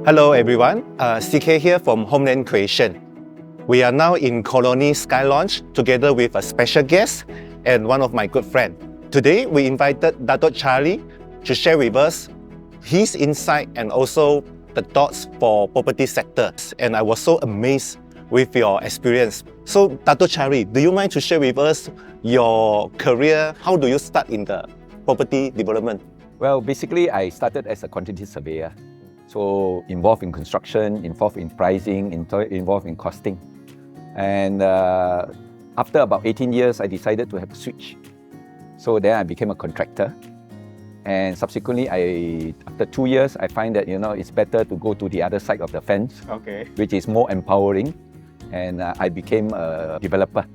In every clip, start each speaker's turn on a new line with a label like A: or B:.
A: Hello everyone, CK here from Homeland Creation. We are now in Colony Sky Lounge together with a special guest and one of my good friends. Today we invited Datuk Charlie to share with us his insight and also the thoughts for property sectors. And I was so amazed with your experience. So Datuk Charlie, do you mind to share with us your career? How do you start in the property development?
B: Well, basically I started as a quantity surveyor. So involved in construction, involved in pricing, involved in costing. And after about 18 years, I decided to have a switch. So then I became a contractor. And subsequently, after 2 years, I find that it's better to go to the other side of the fence, which is more empowering. And I became a developer.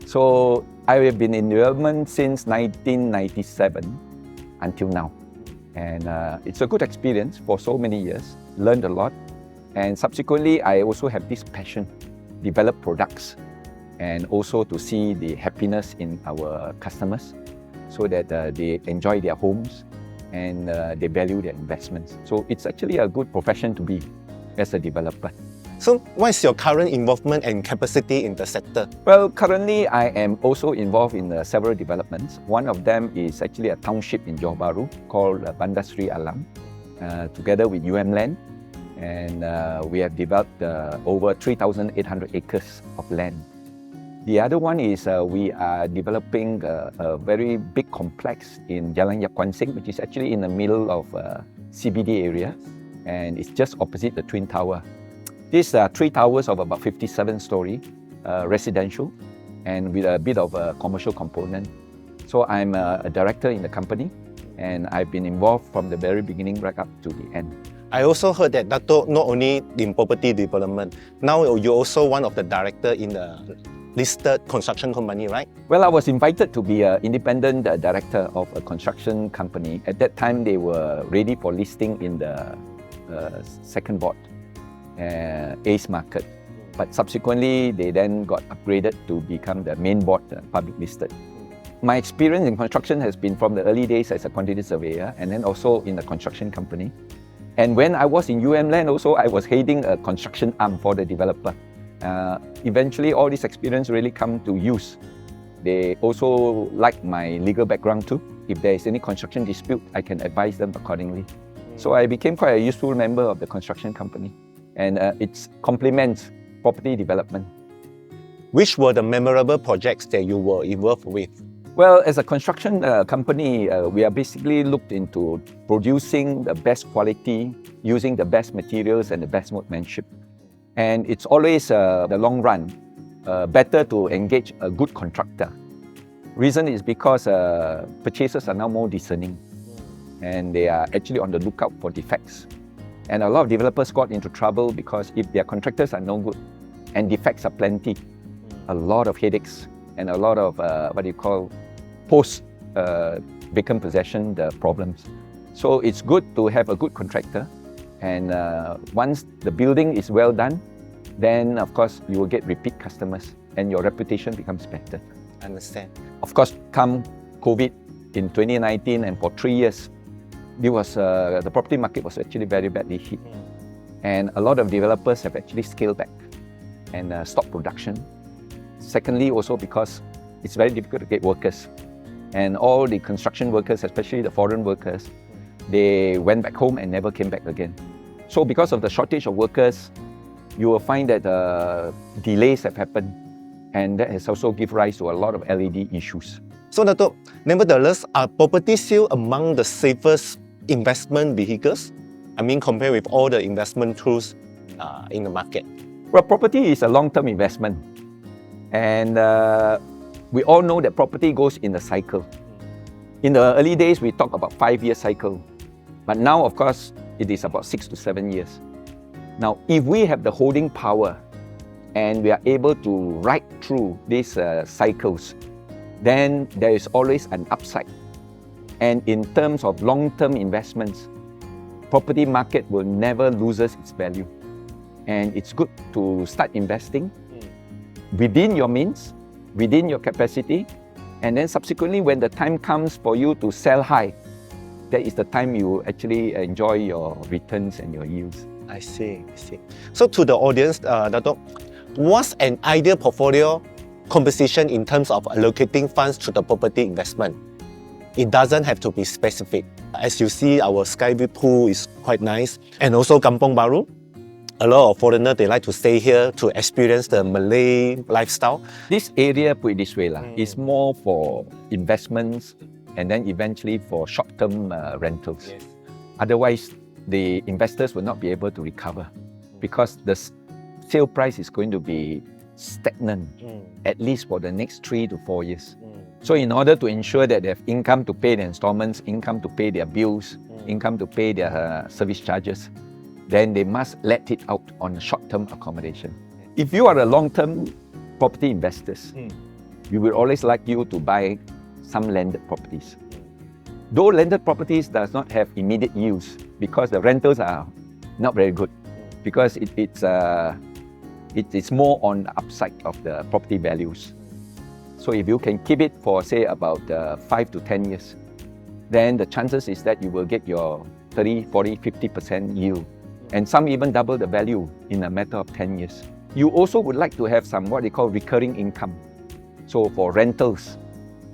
B: So I have been in development since 1997 until now. And it's a good experience for so many years, learned a lot. And subsequently, I also have this passion, develop products, and also to see the happiness in our customers so that they enjoy their homes and they value their investments. So it's actually a good profession to be as a developer.
A: So what is your current involvement and capacity in the sector?
B: Well, currently I am also involved in several developments. One of them is actually a township in Johor Bahru called Bandar Sri Alam, together with Land. And we have developed over 3,800 acres of land. The other one is we are developing a very big complex in Jalan Yap Kwan Sing, which is actually in the middle of CBD area, and it's just opposite the Twin Tower. These are 3 towers of about 57 story, residential, and with a bit of a commercial component. So I'm a director in the company, and I've been involved from the very beginning right up to the end.
A: I also heard that Dato not only in property development, now you're also one of the director in the listed construction company, right?
B: Well, I was invited to be an independent director of a construction company. At that time, they were ready for listing in the second board. ACE market, but subsequently they then got upgraded to become the main board, public listed. My experience in construction has been from the early days as a quantity surveyor and then also in the construction company. And when I was in Land also, I was heading a construction arm for the developer. Eventually all this experience really come to use. They also like my legal background too. If there is any construction dispute, I can advise them accordingly. So I became quite a useful member of the construction company. And it complements property development.
A: Which were the memorable projects that you were involved with?
B: Well, as a construction company, we are basically looked into producing the best quality, using the best materials and the best workmanship. And it's always the long run, better to engage a good contractor. Reason is because purchasers are now more discerning and they are actually on the lookout for defects. And a lot of developers got into trouble because if their contractors are no good and defects are plenty, a lot of headaches and a lot of post vacant possession problems. So it's good to have a good contractor, and once the building is well done, then of course you will get repeat customers and your reputation becomes better.
A: Understand.
B: Of course, come COVID in 2019 and for 3 years, the property market was actually very badly hit. And a lot of developers have actually scaled back and stopped production. Secondly, also because it's very difficult to get workers. And all the construction workers, especially the foreign workers, they went back home and never came back again. So because of the shortage of workers, you will find that delays have happened. And that has also given rise to a lot of LED issues.
A: So Dato, nevertheless, are property still among the safest investment vehicles? I mean, compared with all the investment tools in the market.
B: Well, property is a long-term investment. And we all know that property goes in a cycle. In the early days, we talk about 5-year cycle. But now, of course, it is about 6 to 7 years. Now, if we have the holding power and we are able to ride through these cycles, then there is always an upside. And in terms of long-term investments, property market will never lose its value. And it's good to start investing within your means, within your capacity, and then subsequently when the time comes for you to sell high, that is the time you actually enjoy your returns and your yields.
A: I see. So to the audience, Datuk, what's an ideal portfolio composition in terms of allocating funds to the property investment? It doesn't have to be specific. As you see, our Skyview pool is quite nice. And also Kampong Baru. A lot of foreigners, they like to stay here to experience the Malay lifestyle.
B: This area, put it this way, is more for investments and then eventually for short-term rentals.
A: Yes.
B: Otherwise, the investors will not be able to recover because the sale price is going to be stagnant at least for the next 3 to 4 years. So in order to ensure that they have income to pay their installments, income to pay their bills, income to pay their service charges, then they must let it out on short-term accommodation. If you are a long-term property investors, we will always like you to buy some landed properties. Though landed properties does not have immediate use because the rentals are not very good because it's more on the upside of the property values. So if you can keep it for say about 5 to 10 years, then the chances is that you will get your 30, 40, 50% yield. And some even double the value in a matter of 10 years. You also would like to have some what they call recurring income. So for rentals,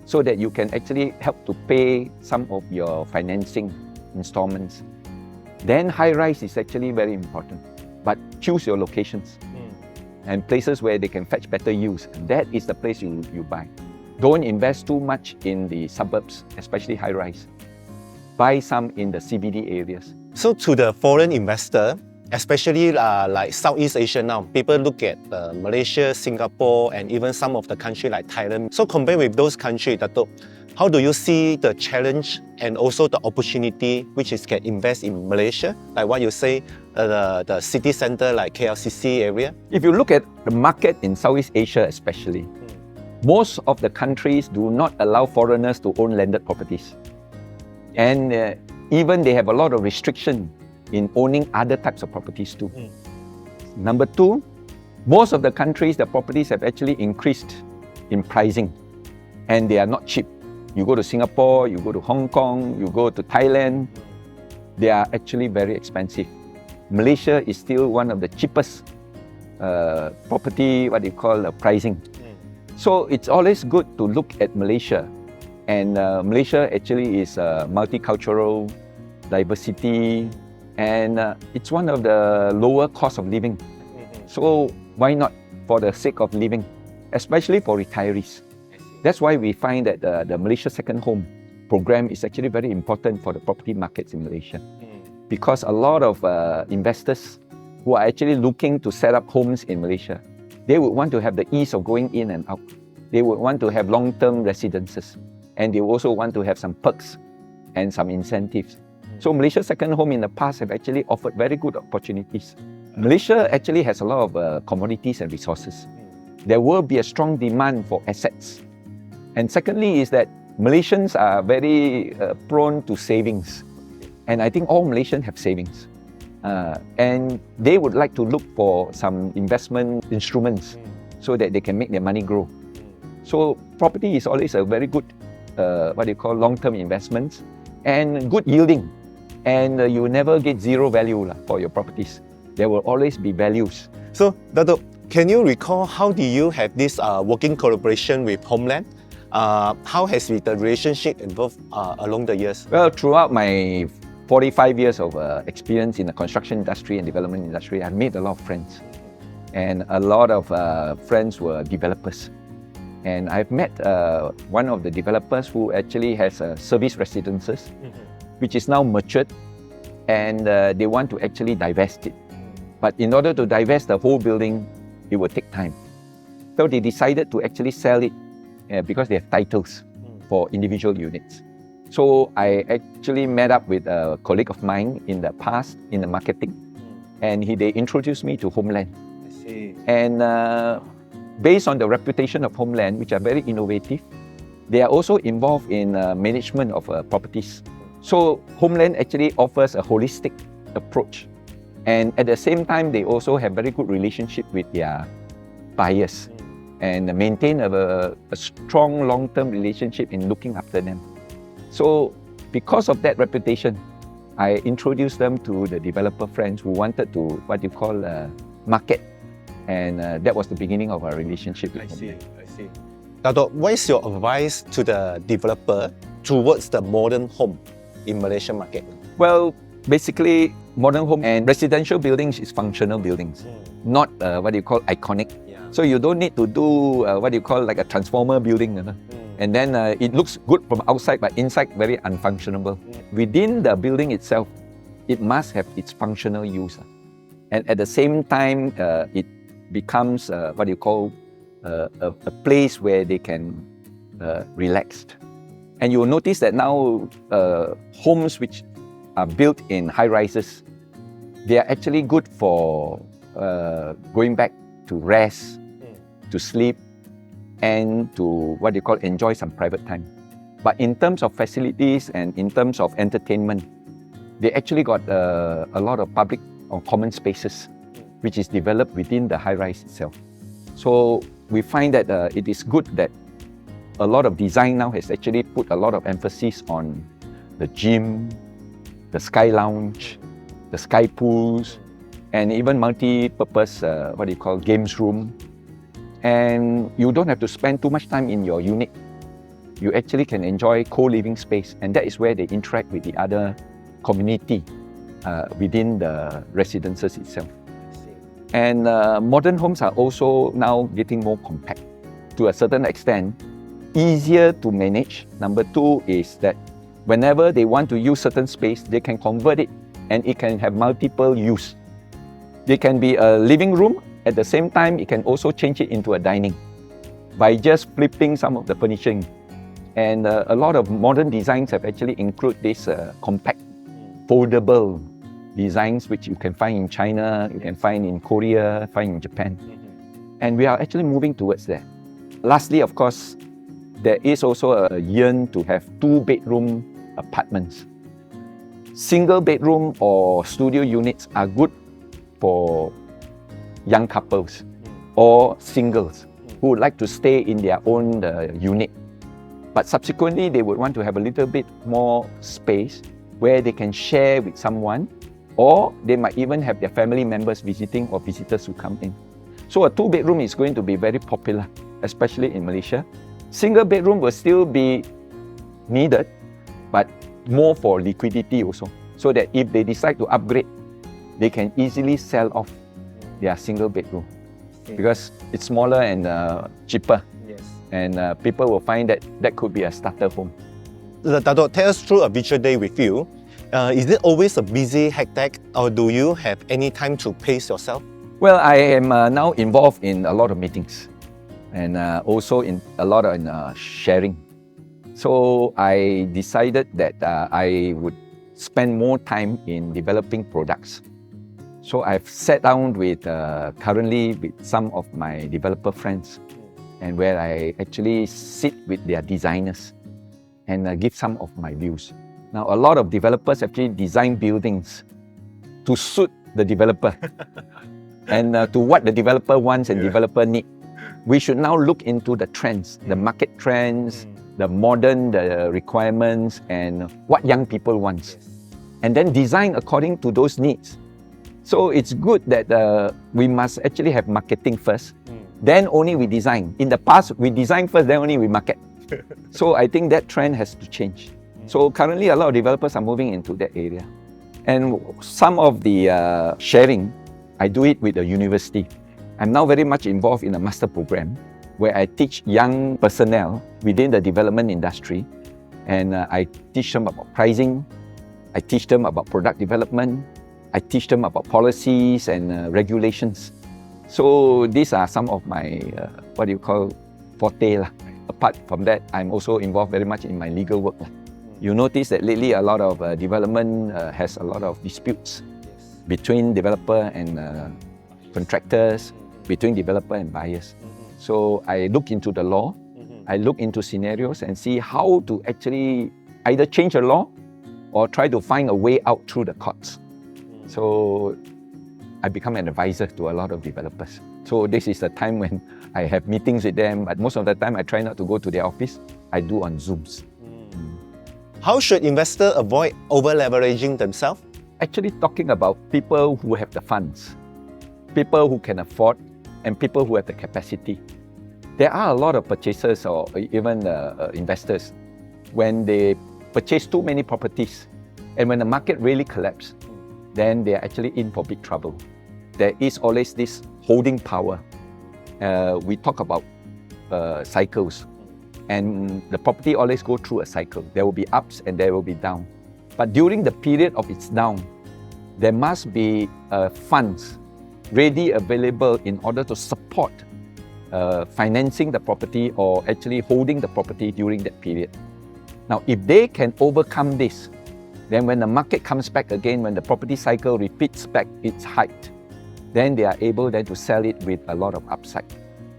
B: so that you can actually help to pay some of your financing installments. Then high-rise is actually very important. But choose your locations and places where they can fetch better use. That is the place you buy. Don't invest too much in the suburbs, especially high-rise. Buy some in the CBD areas.
A: So to the foreign investor, especially like Southeast Asia now, people look at Malaysia, Singapore, and even some of the countries like Thailand. So compared with those countries, Datuk, how do you see the challenge and also the opportunity which is can invest in Malaysia? Like what you say, the city center like KLCC area?
B: If you look at the market in Southeast Asia especially, most of the countries do not allow foreigners to own landed properties. And even they have a lot of restriction in owning other types of properties too. Number two, most of the countries, the properties have actually increased in pricing and they are not cheap. You go to Singapore, you go to Hong Kong, you go to Thailand, they are actually very expensive. Malaysia is still one of the cheapest property, pricing. So it's always good to look at Malaysia. And Malaysia actually is multicultural, diversity, and it's one of the lower cost of living. So why not for the sake of living, especially for retirees? That's why we find that the Malaysia Second Home program is actually very important for the property markets in Malaysia. Because a lot of investors who are actually looking to set up homes in Malaysia, they would want to have the ease of going in and out. They would want to have long-term residences. And they also want to have some perks and some incentives. So Malaysia Second Home in the past have actually offered very good opportunities. Malaysia actually has a lot of commodities and resources. There will be a strong demand for assets. And secondly is that Malaysians are very prone to savings. And I think all Malaysians have savings. And they would like to look for some investment instruments so that they can make their money grow. So property is always a very good long-term investments and good yielding. And you will never get zero value for your properties. There will always be values.
A: So, Datuk, can you recall how do you have this working collaboration with Homeland? How has the relationship evolved along the years?
B: Well, throughout my 45 years of experience in the construction industry and development industry, I've made a lot of friends. And a lot of friends were developers. And I've met one of the developers who actually has service residences, which is now matured, and they want to actually divest it. But in order to divest the whole building, it will take time. So they decided to actually sell it because they have titles for individual units. So I actually met up with a colleague of mine in the past in the marketing, and they introduced me to Homeland.
A: I see.
B: And based on the reputation of Homeland, which are very innovative, they are also involved in management of properties. So Homeland actually offers a holistic approach. And at the same time, they also have very good relationship with their buyers and maintain a strong long-term relationship in looking after them. So because of that reputation, I introduced them to the developer friends who wanted to, what you call, market. And that was the beginning of our relationship.
A: I see. Datuk, what is your advice to the developer towards the modern home in Malaysian market?
B: Well, basically, modern home and residential buildings is functional buildings, not what you call iconic.
A: Yeah.
B: So you don't need to do what you call like a transformer building. And then it looks good from outside, but inside very unfunctional. Within the building itself, it must have its functional use. And at the same time, it becomes what you call a place where they can relax. And you'll notice that now homes which are built in high rises, they are actually good for going back to rest, to sleep, and to what you call enjoy some private time. But in terms of facilities and in terms of entertainment, they actually got a lot of public or common spaces which is developed within the high-rise itself. So we find that it is good that a lot of design now has actually put a lot of emphasis on the gym, the sky lounge, the sky pools, and even multi-purpose, what do you call, games room. And you don't have to spend too much time in your unit. You actually can enjoy co-living space, and that is where they interact with the other community within the residences itself. And modern homes are also now getting more compact to a certain extent, easier to manage. Number two is that whenever they want to use certain space, they can convert it and it can have multiple use. They can be a living room, at the same time it can also change it into a dining by just flipping some of the furnishing. And a lot of modern designs have actually included this compact, foldable designs which you can find in China, you can find in Korea, find in Japan. And we are actually moving towards that. Lastly, of course, there is also a yearn to have 2-bedroom apartments. Single bedroom or studio units are good for young couples or singles who would like to stay in their own unit. But subsequently, they would want to have a little bit more space where they can share with someone, or they might even have their family members visiting or visitors who come in. So a 2-bedroom is going to be very popular, especially in Malaysia. Single bedroom will still be needed, but more for liquidity also, so that if they decide to upgrade, they can easily sell off their single bedroom because it's smaller and cheaper.
A: Yes.
B: And people will find that that could be a starter home.
A: Datuk, take us through a virtual day with you. Is it always a busy, hectic, or do you have any time to pace yourself?
B: Well, I am now involved in a lot of meetings and also in a lot of sharing. So I decided that I would spend more time in developing products. So I've sat down with currently with some of my developer friends, and where I actually sit with their designers and give some of my views. Now, a lot of developers actually design buildings to suit the developer and to what the developer wants and developer need. We should now look into the trends, the market trends, the modern requirements, and what young people want. And then design according to those needs. So it's good that we must actually have marketing first, then only we design. In the past, we design first, then only we market. So I think that trend has to change. So currently, a lot of developers are moving into that area. And some of the sharing, I do it with the university. I'm now very much involved in a master program where I teach young personnel within the development industry. And I teach them about pricing, I teach them about product development, I teach them about policies and regulations. So these are some of my, what do you call, forte. Apart from that, I'm also involved very much in my legal work. You notice that lately a lot of development has a lot of disputes between developer and contractors, between developer and buyers. So I look into the law, I look into scenarios and see how to actually either change the law or try to find a way out through the courts. So I become an advisor to a lot of developers. So this is the time when I have meetings with them, but most of the time I try not to go to their office. I do on Zooms.
A: How should investors avoid over-leveraging themselves?
B: Actually talking about people who have the funds, people who can afford, and people who have the capacity. There are a lot of purchasers or even investors when they purchase too many properties, and when the market really collapses, then they are actually in for big trouble. There is always this holding power. We talk about cycles, and the property always go through a cycle. There will be ups and there will be down. But during the period of its down, there must be funds ready available in order to support financing the property or actually holding the property during that period. Now, if they can overcome this, then when the market comes back again, when the property cycle repeats back its height, then they are able then to sell it with a lot of upside.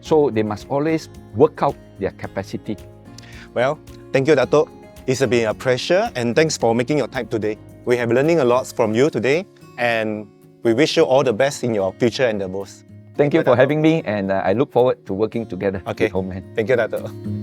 B: So they must always work out their capacity.
A: Well, thank you, Datuk. It's been a pleasure, and thanks for making your time today. We have learning a lot from you today, and we wish you all the best in your future endeavors.
B: Thank you for having me, and I look forward to working together with Homeland.
A: Thank you, Datuk.